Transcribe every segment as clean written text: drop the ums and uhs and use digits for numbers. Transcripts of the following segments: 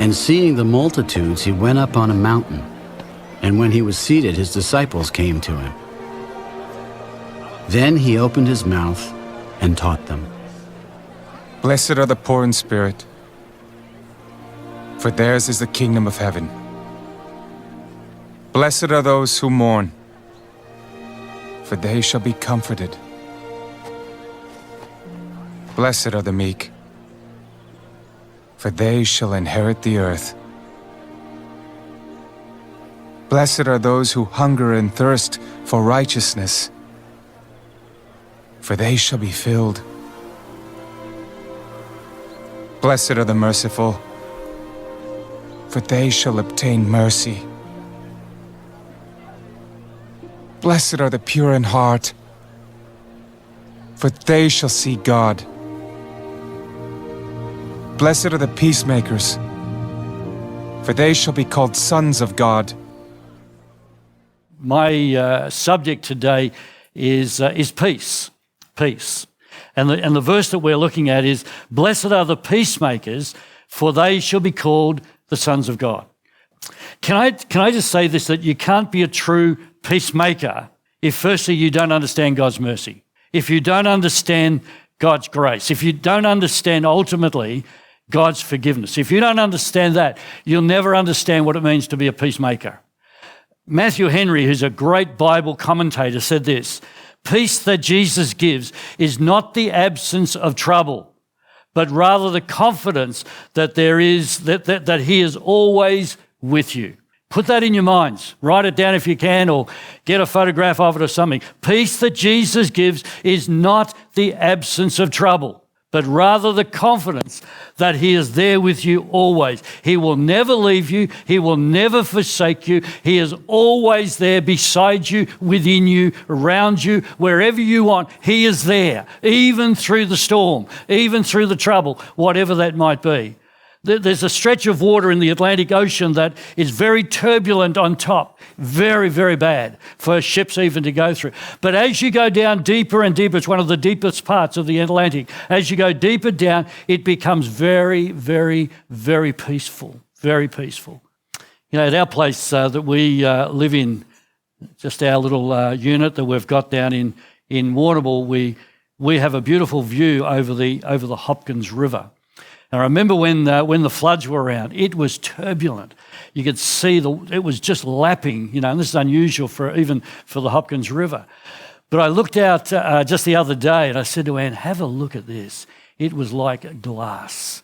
And seeing the multitudes, he went up on a mountain. And when he was seated, his disciples came to him. Then he opened his mouth and taught them. Blessed are the poor in spirit, for theirs is the kingdom of heaven. Blessed are those who mourn, for they shall be comforted. Blessed are the meek, for they shall inherit the earth. Blessed are those who hunger and thirst for righteousness, for they shall be filled. Blessed are the merciful, for they shall obtain mercy. Blessed are the pure in heart, for they shall see God. Blessed are the peacemakers, for they shall be called sons of God. My subject today is peace. Peace. And the verse that we're looking at is, blessed are the peacemakers, for they shall be called the sons of God. Can I just say this, that you can't be a true peacemaker if firstly you don't understand God's mercy, if you don't understand God's grace, if you don't understand ultimately God's forgiveness. If you don't understand that, you'll never understand what it means to be a peacemaker. Matthew Henry, who's a great Bible commentator, said this: peace that Jesus gives is not the absence of trouble, but rather the confidence that there is, that he is always with you. Put that in your minds. Write it down if you can, or get a photograph of it or something. Peace that Jesus gives is not the absence of trouble, but rather the confidence that he is there with you always. He will never leave you. He will never forsake you. He is always there beside you, within you, around you, wherever you want. He is there, even through the storm, even through the trouble, whatever that might be. There's a stretch of water in the Atlantic Ocean that is very turbulent on top, very, very bad for ships even to go through. But as you go down deeper and deeper, it's one of the deepest parts of the Atlantic. As you go deeper down, it becomes very, very, very peaceful, very peaceful. You know, at our place that we live in, just our little unit that we've got down in Warrnambool, we have a beautiful view over the Hopkins River. And I remember when the floods were around, it was turbulent. You could see it was just lapping, you know, and this is unusual even for the Hopkins River. But I looked out just the other day and I said to Anne, have a look at this. It was like glass.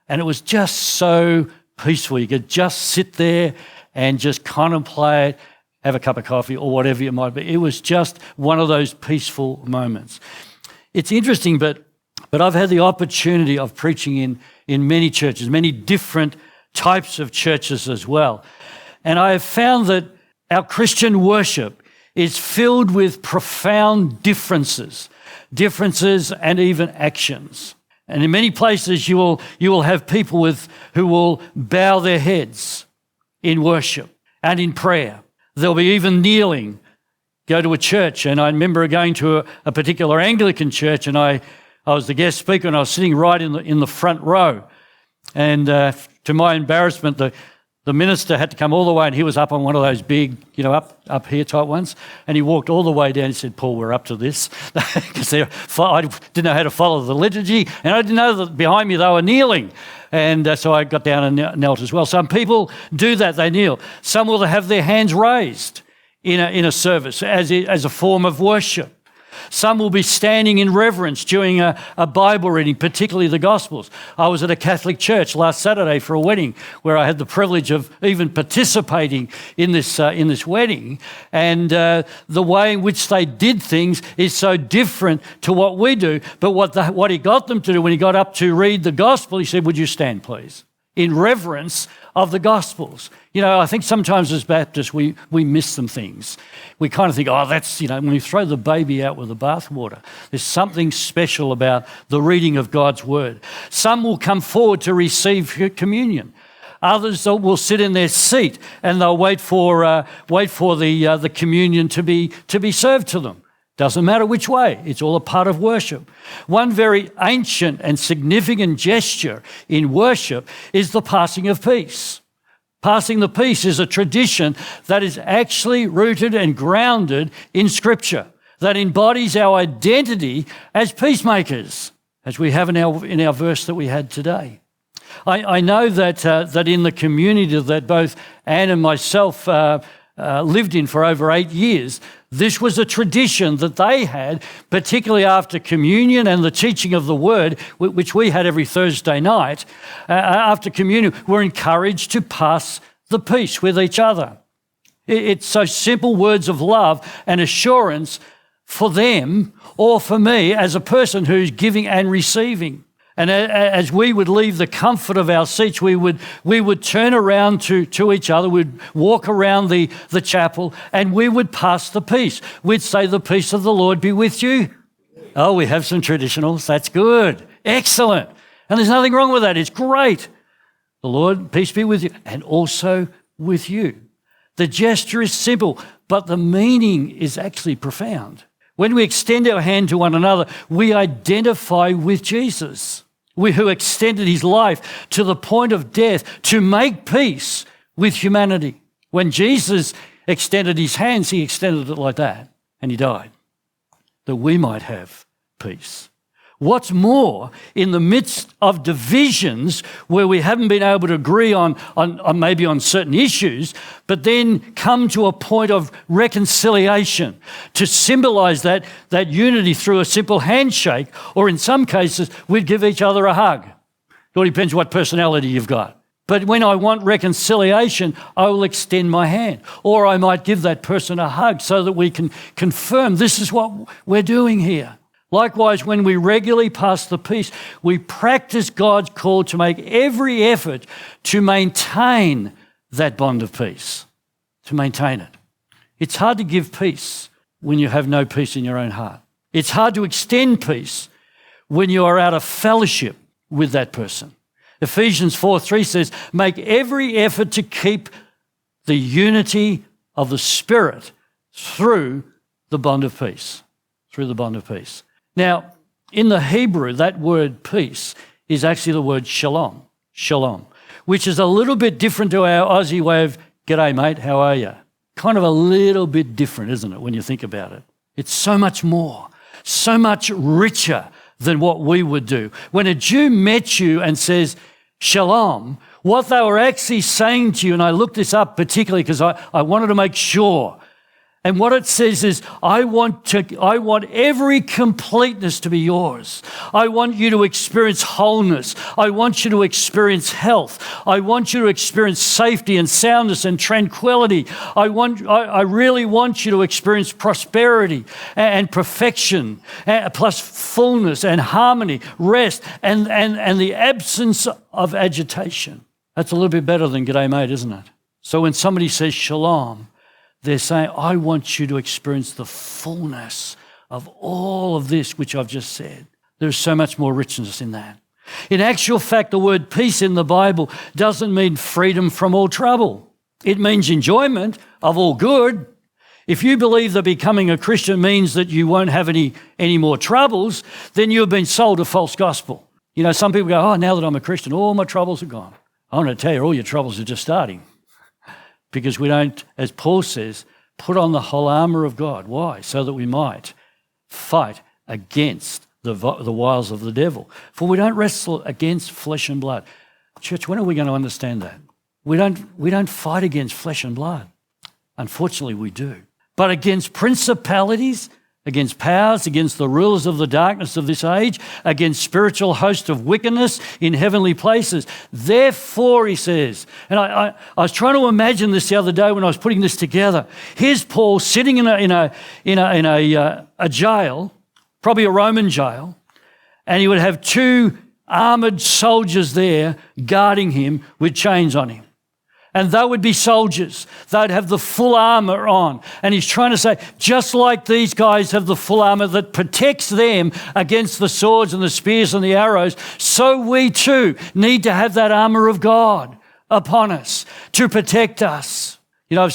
And it was just so peaceful. You could just sit there and just contemplate, have a cup of coffee or whatever it might be. It was just one of those peaceful moments. It's interesting, but I've had the opportunity of preaching in many churches, many different types of churches as well. And I have found that our Christian worship is filled with profound differences and even actions. And in many places you will have people who will bow their heads in worship and in prayer. There'll be even kneeling. Go to a church, and I remember going to a particular Anglican church, and I was the guest speaker, and I was sitting right in the front row. And to my embarrassment, the minister had to come all the way, and he was up on one of those big, you know, up here type ones. And he walked all the way down. He said, "Paul, we're up to this," because I didn't know how to follow the liturgy, and I didn't know that behind me they were kneeling. And so I got down and knelt as well. Some people do that; they kneel. Some will have their hands raised in a service as a form of worship. Some will be standing in reverence during a Bible reading, particularly the Gospels. I was at a Catholic church last Saturday for a wedding where I had the privilege of even participating in this wedding. And the way in which they did things is so different to what we do. But what he got them to do when he got up to read the Gospel, he said, "Would you stand, please?" In reverence of the Gospels. You know, I think sometimes as Baptists we miss some things. We kind of think, oh, that's, you know, when you throw the baby out with the bathwater, there's something special about the reading of God's Word. Some will come forward to receive communion. Others will sit in their seat and they'll wait for the communion to be served to them. Doesn't matter which way, it's all a part of worship. One very ancient and significant gesture in worship is the passing of peace. Passing the peace is a tradition that is actually rooted and grounded in Scripture, that embodies our identity as peacemakers, as we have in our verse that we had today. I know that in the community that both Anne and myself lived in for over 8 years, this was a tradition that they had, particularly after communion and the teaching of the word, which we had every Thursday night. After communion, we're encouraged to pass the peace with each other. It's so simple words of love and assurance for them or for me as a person who's giving and receiving. And as we would leave the comfort of our seats, we would turn around to each other, we'd walk around the chapel, and we would pass the peace. We'd say, "The peace of the Lord be with you." Oh, we have some traditionals. That's good. Excellent. And there's nothing wrong with that. It's great. The Lord, peace be with you, and also with you. The gesture is simple, but the meaning is actually profound. When we extend our hand to one another, we identify with Jesus, who extended his life to the point of death to make peace with humanity. When Jesus extended his hands, he extended it like that, and he died, that we might have peace. What's more, in the midst of divisions where we haven't been able to agree on maybe on certain issues, but then come to a point of reconciliation to symbolise that unity through a simple handshake, or in some cases, we'd give each other a hug. It all depends what personality you've got. But when I want reconciliation, I will extend my hand, or I might give that person a hug so that we can confirm this is what we're doing here. Likewise, when we regularly pass the peace, we practice God's call to make every effort to maintain that bond of peace, to maintain it. It's hard to give peace when you have no peace in your own heart. It's hard to extend peace when you are out of fellowship with that person. Ephesians 4:3 says, "Make every effort to keep the unity of the Spirit through the bond of peace." Through the bond of peace. Now, in the Hebrew, that word peace is actually the word shalom, which is a little bit different to our Aussie way of, "G'day, mate, how are you?" Kind of a little bit different, isn't it, when you think about it? It's so much more, so much richer than what we would do. When a Jew met you and says, shalom, what they were actually saying to you, and I looked this up particularly because I wanted to make sure, and what it says is, I want every completeness to be yours. I want you to experience wholeness. I want you to experience health. I want you to experience safety and soundness and tranquility. I really want you to experience prosperity and perfection, plus fullness and harmony, rest, and the absence of agitation. That's a little bit better than "G'day, mate," isn't it? So when somebody says shalom, they're saying, I want you to experience the fullness of all of this which I've just said. There's so much more richness in that. In actual fact, the word peace in the Bible doesn't mean freedom from all trouble. It means enjoyment of all good. If you believe that becoming a Christian means that you won't have any more troubles, then you've been sold a false gospel. You know, some people go, "Oh, now that I'm a Christian, all my troubles are gone." I'm going to tell you, all your troubles are just starting. Because we don't, as Paul says, put on the whole armour of God. Why? So that we might fight against the wiles of the devil. For we don't wrestle against flesh and blood. Church, when are we going to understand that? We don't fight against flesh and blood. Unfortunately, we do. But against principalities, against powers, against the rulers of the darkness of this age, against spiritual hosts of wickedness in heavenly places. Therefore, he says, and I was trying to imagine this the other day when I was putting this together. Here's Paul sitting in a jail, probably a Roman jail, and he would have 2 armoured soldiers there guarding him with chains on him. And they would be soldiers. They'd have the full armour on. And he's trying to say, just like these guys have the full armour that protects them against the swords and the spears and the arrows, so we too need to have that armour of God upon us to protect us. You know,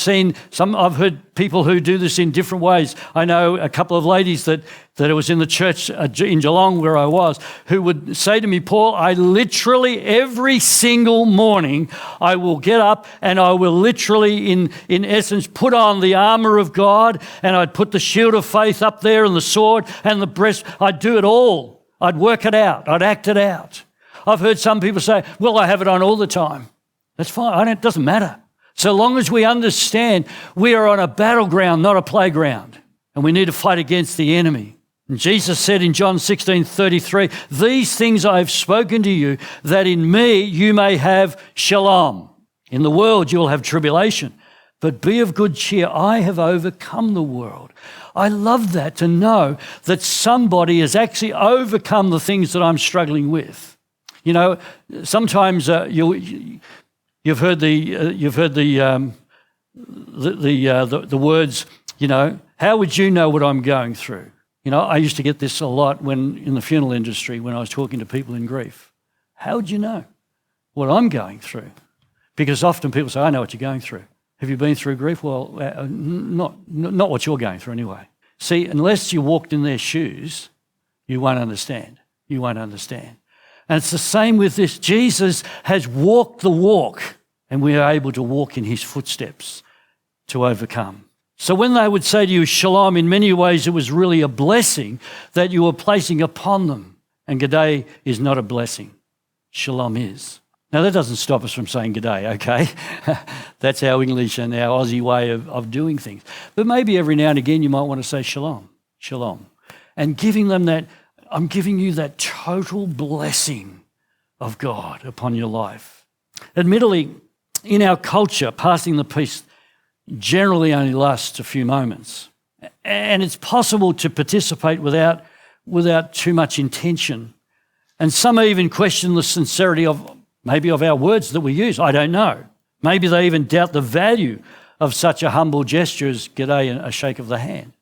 I've heard people who do this in different ways. I know a couple of ladies that was in the church in Geelong where I was, who would say to me, Paul, I literally every single morning I will get up and I will literally in essence put on the armour of God, and I'd put the shield of faith up there and the sword and the breast. I'd do it all. I'd work it out. I'd act it out. I've heard some people say, well, I have it on all the time. That's fine. It doesn't matter. So long as we understand we are on a battleground, not a playground, and we need to fight against the enemy. And Jesus said in John 16:33, these things I have spoken to you, that in me you may have shalom. In the world you will have tribulation, but be of good cheer. I have overcome the world. I love that, to know that somebody has actually overcome the things that I'm struggling with. You know, sometimes You've heard the words, you know, how would you know what I'm going through? You know, I used to get this a lot when in the funeral industry when I was talking to people in grief. How would you know what I'm going through? Because often people say, I know what you're going through. Have you been through grief? Well, not what you're going through anyway. See, unless you walked in their shoes, you won't understand. You won't understand. And it's the same with this. Jesus has walked the walk, and we are able to walk in his footsteps to overcome. So when they would say to you, shalom, in many ways it was really a blessing that you were placing upon them. And g'day is not a blessing. Shalom is. Now that doesn't stop us from saying g'day, okay? That's our English and our Aussie way of doing things. But maybe every now and again you might want to say shalom, shalom. And giving them that, I'm giving you that total blessing of God upon your life. Admittedly, in our culture, passing the peace generally only lasts a few moments. And it's possible to participate without too much intention. And some even question the sincerity of our words that we use. I don't know. Maybe they even doubt the value of such a humble gesture as g'day and a shake of the hand.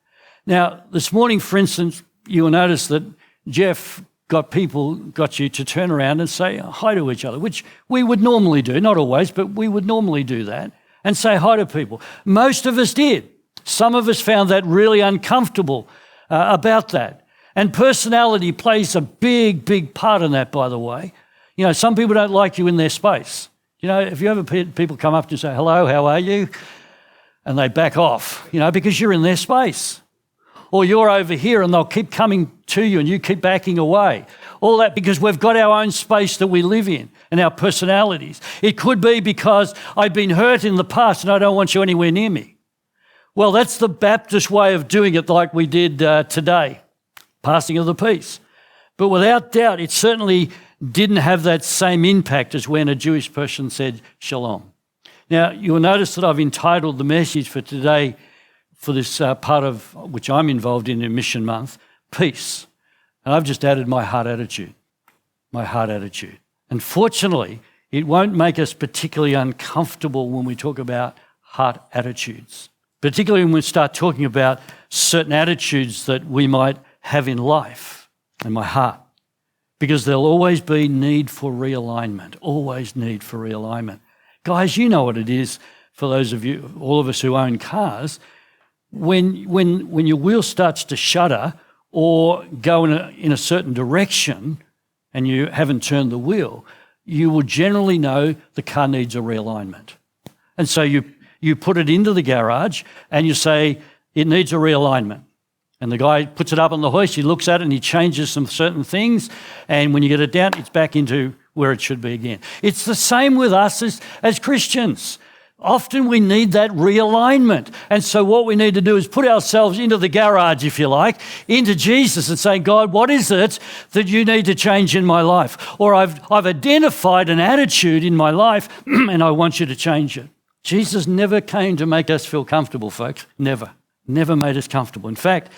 Now, this morning, for instance, you will notice that Jeff got you to turn around and say hi to each other, which we would normally do, not always, but we would normally do that, and say hi to people. Most of us did. Some of us found that really uncomfortable about that. And personality plays a big, big part in that, by the way. You know, some people don't like you in their space. You know, if you ever people come up to say, hello, how are you? And they back off, you know, because you're in their space. Or you're over here and they'll keep coming to you and you keep backing away. All that because we've got our own space that we live in and our personalities. It could be because I've been hurt in the past and I don't want you anywhere near me. Well, that's the Baptist way of doing it, like we did today, passing of the peace. But without doubt, it certainly didn't have that same impact as when a Jewish person said shalom. Now, you'll notice that I've entitled the message for today, for this part of which I'm involved in Mission Month, peace. And I've just added my heart attitude. And fortunately, it won't make us particularly uncomfortable when we talk about heart attitudes, particularly when we start talking about certain attitudes that we might have in life and my heart, because there'll always be need for realignment, always need for realignment. Guys, you know what it is for those of you, all of us who own cars. When your wheel starts to shudder or go in a certain direction and you haven't turned the wheel, you will generally know the car needs a realignment. And so you put it into the garage and you say, it needs a realignment. And the guy puts it up on the hoist, he looks at it and he changes some certain things, and when you get it down, it's back into where it should be again. It's the same with us as Christians. Often we need that realignment. And so what we need to do is put ourselves into the garage, if you like, into Jesus and say, God, what is it that you need to change in my life? Or I've identified an attitude in my life and I want you to change it. Jesus never came to make us feel comfortable, folks. Never made us comfortable. In fact,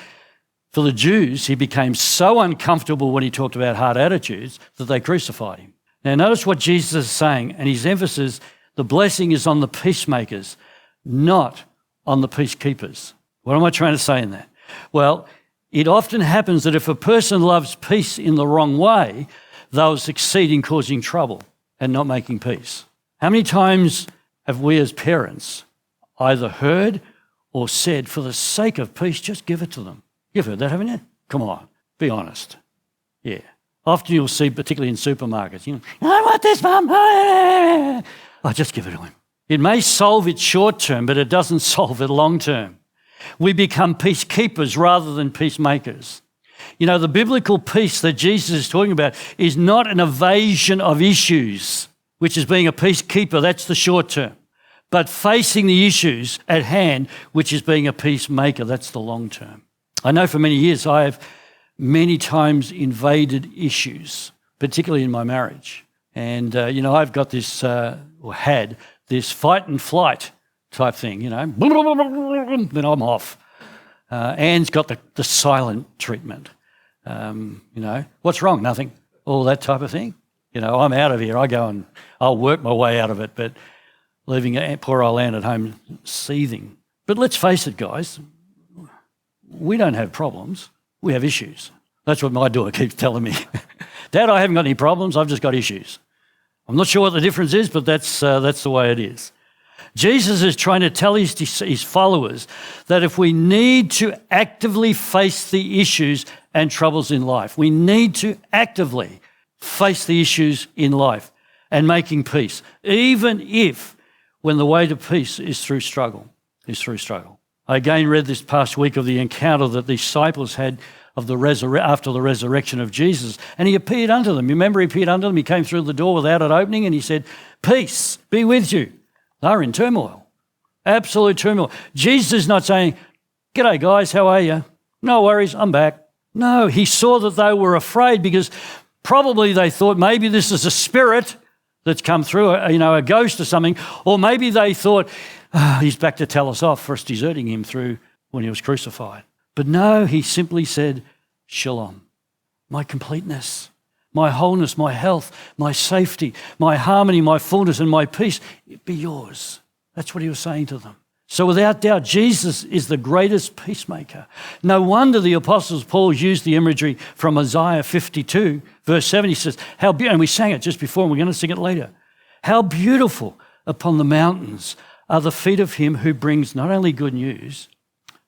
for the Jews, he became so uncomfortable when he talked about hard attitudes that they crucified him. Now notice what Jesus is saying, and his emphasis, the blessing is on the peacemakers, not on the peacekeepers. What am I trying to say in that? Well, it often happens that if a person loves peace in the wrong way, they'll succeed in causing trouble and not making peace. How many times have we as parents either heard or said, for the sake of peace, just give it to them. You've heard that, haven't you? Come on, be honest. Yeah. Often you'll see, particularly in supermarkets, I want this, Mum. Oh, just give it to him. It may solve it short term, but it doesn't solve it long term. We become peacekeepers rather than peacemakers. The biblical peace that Jesus is talking about is not an evasion of issues, which is being a peacekeeper, that's the short term, but facing the issues at hand, which is being a peacemaker, that's the long term. I know for many years I have many times invaded issues, particularly in my marriage. And, I've got this, or had this fight and flight type thing, then I'm off. Anne's got the silent treatment. What's wrong? Nothing. All that type of thing. I'm out of here. I go and I'll work my way out of it, but leaving poor old Anne at home seething. But let's face it, guys, we don't have problems. We have issues. That's what my daughter keeps telling me. Dad, I haven't got any problems. I've just got issues. I'm not sure what the difference is, but that's the way it is. Jesus is trying to tell his followers that if we need to actively face the issues and troubles in life, we need to actively face the issues in life and making peace, even if when the way to peace is through struggle. I again read this past week of the encounter that the disciples had of after the resurrection of Jesus, and he appeared unto them. You remember he appeared unto them? He came through the door without it opening and he said, "Peace be with you." They're in turmoil, absolute turmoil. Jesus is not saying, "G'day guys, how are you? No worries, I'm back." No, he saw that they were afraid because probably they thought maybe this is a spirit that's come through, a ghost or something, or maybe they thought, he's back to tell us off for us deserting him through when he was crucified. But no, he simply said, "Shalom, my completeness, my wholeness, my health, my safety, my harmony, my fullness and my peace, it be yours." That's what he was saying to them. So without doubt, Jesus is the greatest peacemaker. No wonder the Apostle Paul used the imagery from Isaiah 52, verse 7. He says, and we sang it just before, and we're going to sing it later. "How beautiful upon the mountains are the feet of him who brings not only good news,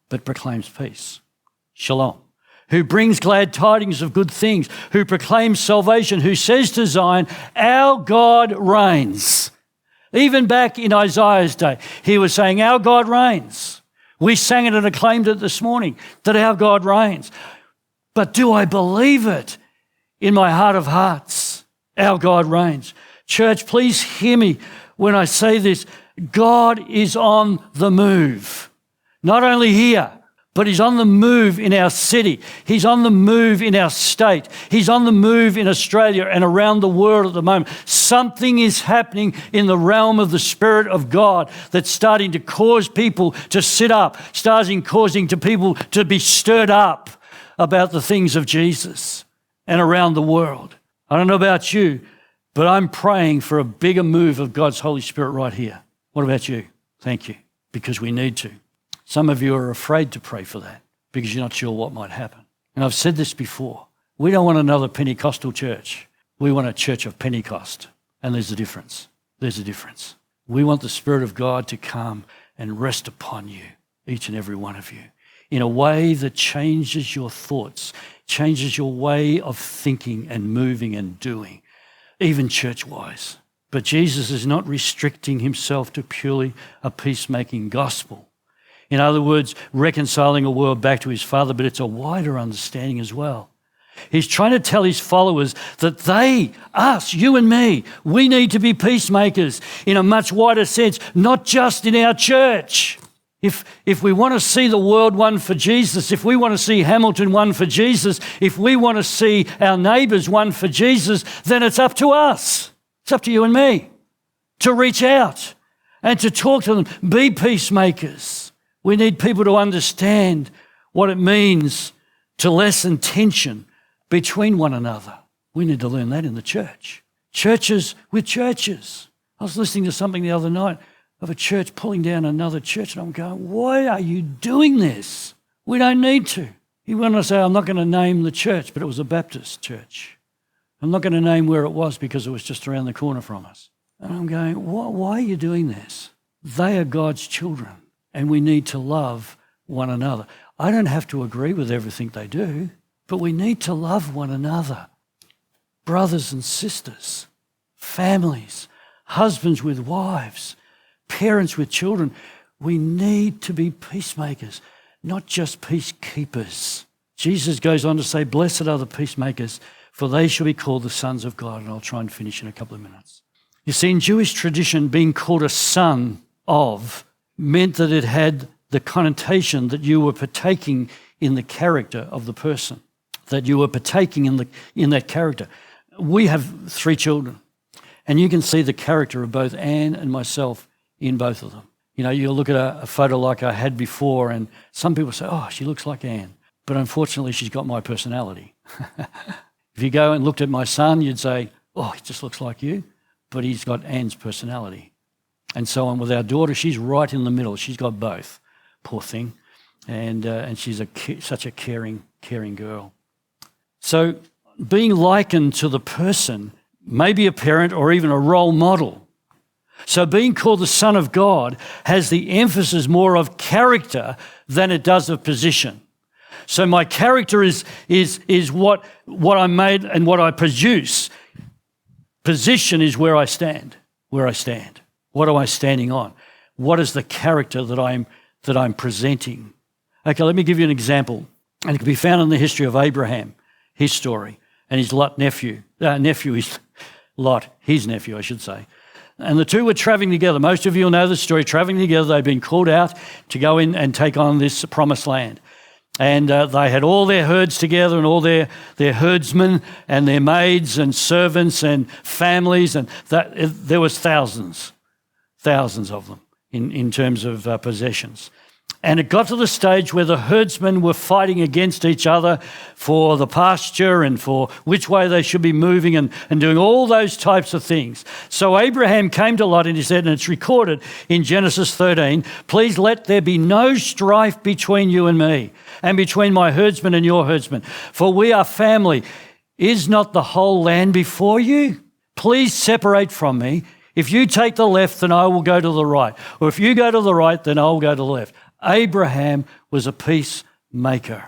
but proclaims peace." Shalom. "Who brings glad tidings of good things, who proclaims salvation, who says to Zion, our God reigns." Even back in Isaiah's day, he was saying, our God reigns. We sang it and acclaimed it this morning, that our God reigns. But do I believe it in my heart of hearts? Our God reigns. Church, please hear me when I say this. God is on the move. Not only here, but he's on the move in our city. He's on the move in our state. He's on the move in Australia and around the world at the moment. Something is happening in the realm of the Spirit of God that's starting to cause people to sit up, causing people to be stirred up about the things of Jesus and around the world. I don't know about you, but I'm praying for a bigger move of God's Holy Spirit right here. What about you? Thank you, because we need to. Some of you are afraid to pray for that because you're not sure what might happen. And I've said this before. We don't want another Pentecostal church. We want a church of Pentecost. And there's a difference. There's a difference. We want the Spirit of God to come and rest upon you, each and every one of you, in a way that changes your thoughts, changes your way of thinking and moving and doing, even church-wise. But Jesus is not restricting himself to purely a peacemaking gospel. In other words, reconciling a world back to his Father, but it's a wider understanding as well. He's trying to tell his followers that they, us, you and me, we need to be peacemakers in a much wider sense, not just in our church. If we want to see the world won for Jesus, if we want to see Hamilton won for Jesus, if we want to see our neighbours won for Jesus, then it's up to us. It's up to you and me to reach out and to talk to them. Be peacemakers. We need people to understand what it means to lessen tension between one another. We need to learn that in the church. Churches with churches. I was listening to something the other night of a church pulling down another church, and I'm going, why are you doing this? We don't need to. He went on to say, I'm not going to name the church, but it was a Baptist church. I'm not going to name where it was because it was just around the corner from us. And I'm going, why are you doing this? They are God's children, and we need to love one another. I don't have to agree with everything they do, but we need to love one another. Brothers and sisters, families, husbands with wives, parents with children. We need to be peacemakers, not just peacekeepers. Jesus goes on to say, "Blessed are the peacemakers, for they shall be called the sons of God." And I'll try and finish in a couple of minutes. You see, in Jewish tradition, being called a son of meant that it had the connotation that you were partaking in the character of the person, that you were partaking in that character. We have 3 children, and you can see the character of both Anne and myself in both of them. You know, you'll look at a photo like I had before, and some people say, "Oh, she looks like Anne." But unfortunately, she's got my personality. If you go and looked at my son, you'd say, "Oh, he just looks like you," but he's got Anne's personality. And so on with our daughter, she's right in the middle. She's got both, poor thing. And she's such a caring girl. So being likened to the person, maybe a parent or even a role model. So being called the Son of God has the emphasis more of character than it does of position. So my character is what I'm made and what I produce. Position is where I stand. What am I standing on? What is the character that I'm presenting? Okay, let me give you an example. And it can be found in the history of Abraham, his story, and his nephew, his nephew, I should say. And the two were traveling together. Most of you will know the story. Traveling together, they'd been called out to go in and take on this promised land. And they had all their herds together and all their herdsmen and their maids and servants and families. And there was thousands of them in terms of possessions. And it got to the stage where the herdsmen were fighting against each other for the pasture and for which way they should be moving and doing all those types of things. So Abraham came to Lot and he said, and it's recorded in Genesis 13, "Please let there be no strife between you and me and between my herdsmen and your herdsmen, for we are family. Is not the whole land before you? Please separate from me. If you take the left, then I will go to the right. Or if you go to the right, then I will go to the left." Abraham was a peacemaker.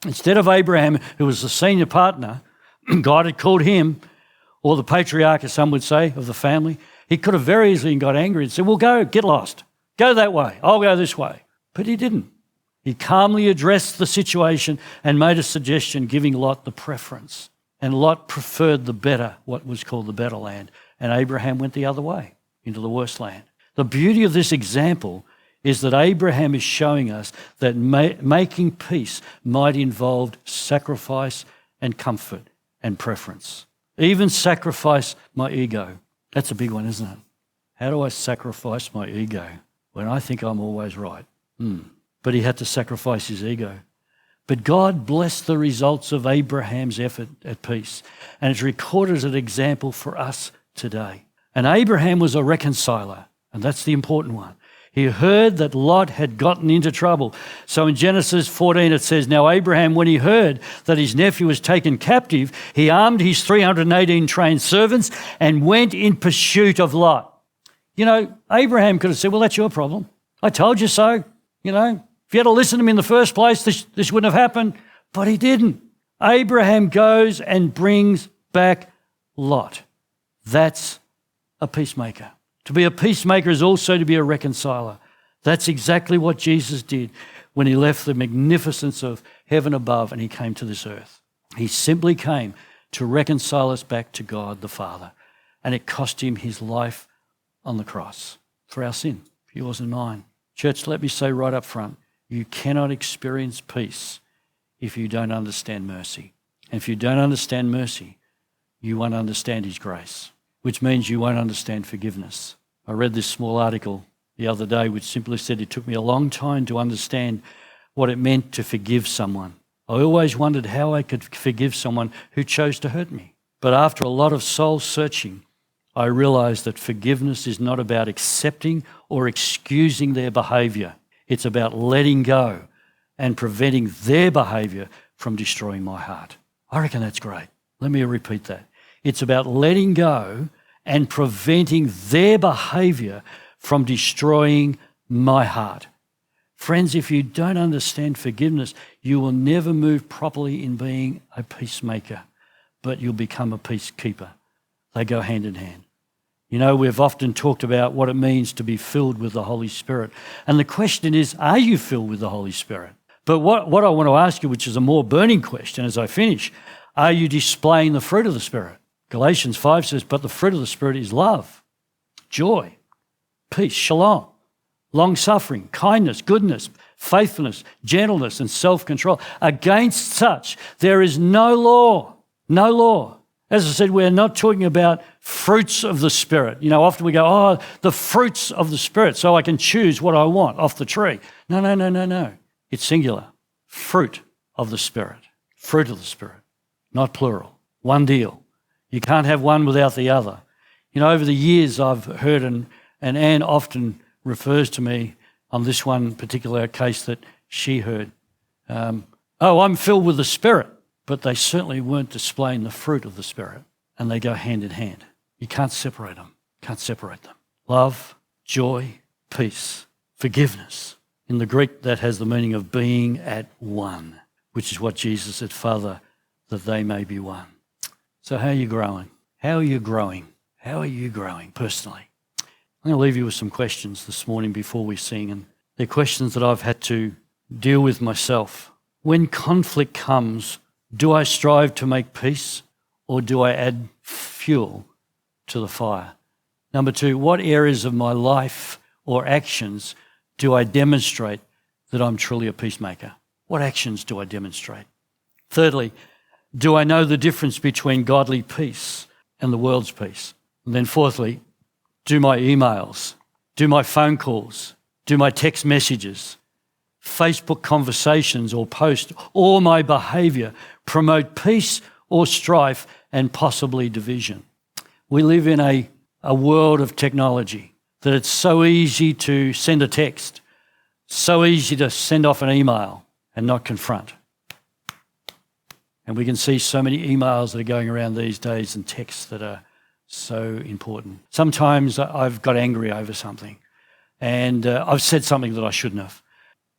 Instead of Abraham, who was the senior partner, God had called him, or the patriarch, as some would say, of the family. He could have very easily got angry and said, "Well, go, get lost. Go that way. I'll go this way." But he didn't. He calmly addressed the situation and made a suggestion, giving Lot the preference. And Lot preferred what was called the better land. And Abraham went the other way, into the worse land. The beauty of this example is that Abraham is showing us that making peace might involve sacrifice and comfort and preference. Even sacrifice my ego. That's a big one, isn't it? How do I sacrifice my ego when I think I'm always right? But he had to sacrifice his ego. But God blessed the results of Abraham's effort at peace, and it's recorded as an example for us today. And Abraham was a reconciler, and that's the important one. He heard that Lot had gotten into trouble. So in Genesis 14 it says, "Now Abraham, when he heard that his nephew was taken captive, he armed his 318 trained servants and went in pursuit of Lot." You know, Abraham could have said, "Well, that's your problem. I told you so. You know, if you had to listen to me in the first place, this wouldn't have happened." But he didn't. Abraham goes and brings back Lot. That's a peacemaker. To be a peacemaker is also to be a reconciler. That's exactly what Jesus did when he left the magnificence of heaven above and he came to this earth. He simply came to reconcile us back to God the Father. And it cost him his life on the cross for our sin, for yours and mine. Church, let me say right up front, you cannot experience peace if you don't understand mercy. And if you don't understand mercy, you won't understand his grace, which means you won't understand forgiveness. I read this small article the other day which simply said it took me a long time to understand what it meant to forgive someone. I always wondered how I could forgive someone who chose to hurt me. But after a lot of soul searching, I realised that forgiveness is not about accepting or excusing their behaviour. It's about letting go and preventing their behaviour from destroying my heart. I reckon that's great. Let me repeat that. It's about letting go and preventing their behaviour from destroying my heart. Friends, if you don't understand forgiveness, you will never move properly in being a peacemaker, but you'll become a peacekeeper. They go hand in hand. You know, we've often talked about what it means to be filled with the Holy Spirit. And the question is, are you filled with the Holy Spirit? But what I want to ask you, which is a more burning question as I finish, are you displaying the fruit of the Spirit? Galatians 5 says, but the fruit of the Spirit is love, joy, peace, shalom, long-suffering, kindness, goodness, faithfulness, gentleness, and self-control. Against such there is no law, no law. As I said, we're not talking about fruits of the Spirit. You know, often we go, oh, the fruits of the Spirit, so I can choose what I want off the tree. No. It's singular. Fruit of the Spirit. Fruit of the Spirit, not plural. One deal. You can't have one without the other. You know, over the years I've heard, and Anne often refers to me on this one particular case that she heard. I'm filled with the Spirit, but they certainly weren't displaying the fruit of the Spirit, and they go hand in hand. You can't separate them. Can't separate them. Love, joy, peace, forgiveness. In the Greek, that has the meaning of being at one, which is what Jesus said, Father, that they may be one. So how are you growing? How are you growing? How are you growing personally? I'm going to leave you with some questions this morning before we sing, and they're questions that I've had to deal with myself. When conflict comes, do I strive to make peace, or do I add fuel to the fire? Number 2, what areas of my life or actions do I demonstrate that I'm truly a peacemaker? What actions do I demonstrate? Thirdly, do I know the difference between godly peace and the world's peace? And then fourthly, do my emails, do my phone calls, do my text messages, Facebook conversations or posts, or my behaviour promote peace or strife and possibly division? We live in a world of technology that it's so easy to send a text, so easy to send off an email and not confront. And we can see so many emails that are going around these days and texts that are so important. Sometimes I've got angry over something and I've said something that I shouldn't have.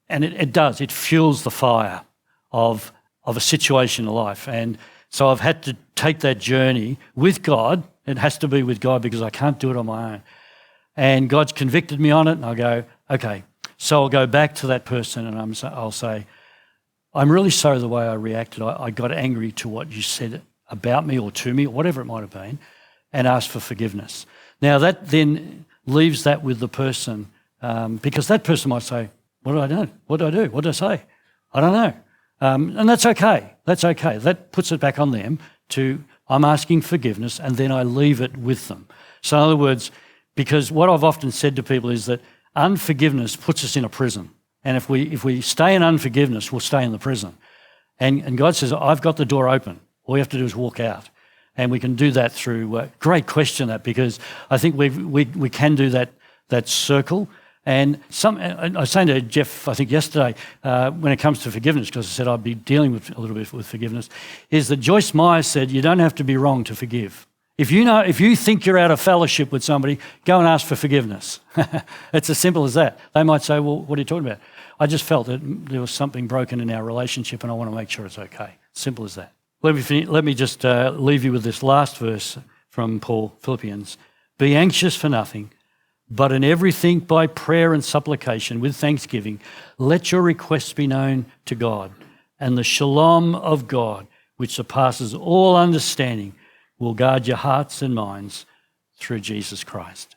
And it fuels the fire of a situation in life. And so I've had to take that journey with God. It has to be with God because I can't do it on my own. And God's convicted me on it and I'll go, okay. So I'll go back to that person and I'll say, I'm really sorry the way I reacted. I got angry to what you said about me or to me or whatever it might have been, and ask for forgiveness. Now that then leaves that with the person because that person might say, what did I do? What did I do? What did I say? I don't know. And that's okay. That's okay. That puts it back on them to, I'm asking forgiveness, and then I leave it with them. So in other words, because what I've often said to people is that unforgiveness puts us in a prison. And if we stay in unforgiveness, we'll stay in the prison. And God says, I've got the door open. All you have to do is walk out. And we can do that through, great question that, because I think we can do that circle. And I was saying to Jeff, I think yesterday, when it comes to forgiveness, because I said I'd be dealing with a little bit with forgiveness, is that Joyce Meyer said, you don't have to be wrong to forgive. If you think you're out of fellowship with somebody, go and ask for forgiveness. It's as simple as that. They might say, well, what are you talking about? I just felt that there was something broken in our relationship and I want to make sure it's okay. Simple as that. Let me just leave you with this last verse from Paul, Philippians. Be anxious for nothing, but in everything by prayer and supplication with thanksgiving, let your requests be known to God. And the shalom of God, which surpasses all understanding, will guard your hearts and minds through Jesus Christ.